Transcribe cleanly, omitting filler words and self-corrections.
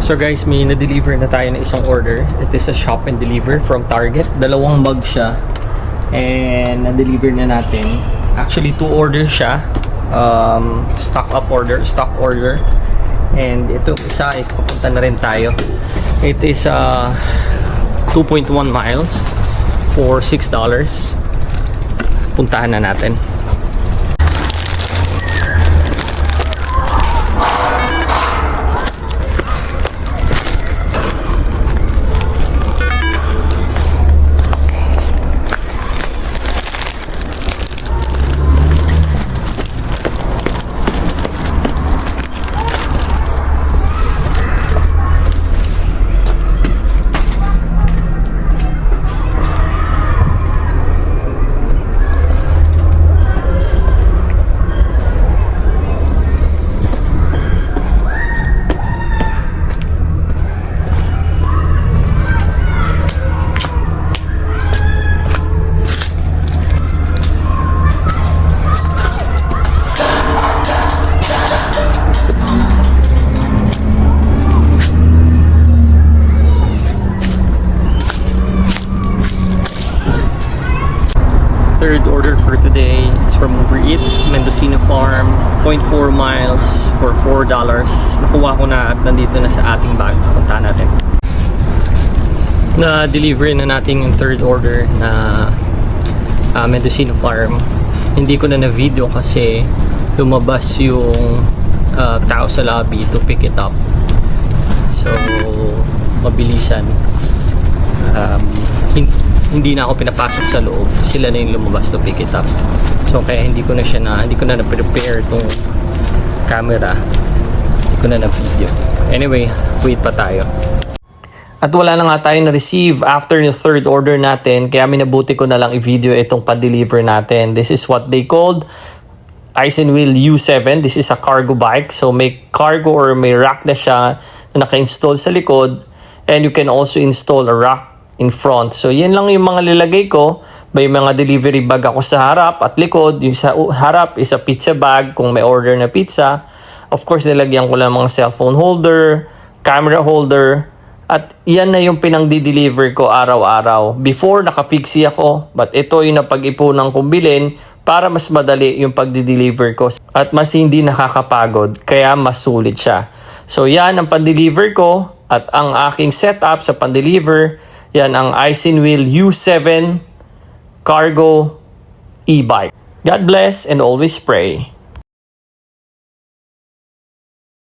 So guys, may na-deliver na tayo na isang order. It is a shop and deliver from Target. Dalawang mug siya. And na-deliver na natin. Actually, 2 orders siya. Stock order. And ito isa, papunta na rin tayo. It is 2.1 miles for $6. Puntahan na natin. Third order for today. It's from Uber Eats, Mendocino Farm, 0.4 miles for $4. Nakuha ko na at nandito na sa ating bag. Punta natin. Na-deliver na natin yung third order na Mendocino Farm. Hindi ko na na-video kasi lumabas yung tao sa lobby to pick it up. So, mabilisan. Hindi na ako pinapasok sa loob, sila na yung lumabas to pick it up. So kaya hindi ko na prepare tong camera, hindi ko na video. Anyway, wait pa tayo. At wala na nga tayo na-receive after yung third order natin, kaya minabuti ko na lang i-video itong pa-deliver natin. This is what they called Isinwheel U7. This is a cargo bike, so may cargo or may rack na siya na naka-install sa likod, and you can also install a rack in front. So yan lang yung mga nilagay ko. May mga delivery bag ako sa harap at likod. Yung sa harap is a pizza bag kung may order na pizza. Of course, nilagyan ko lang mga cellphone holder, camera holder, at yan na yung pinang-deliver ko araw-araw. Before, naka-fixie ako, but ito yung napag-ipunan kong bilhin para mas madali yung pag-deliver ko at mas hindi nakakapagod, kaya mas sulit siya. So yan ang pan-deliver ko at ang aking setup sa pan-deliver. Yan ang Isinwheel U7 cargo e-bike. God bless and always pray.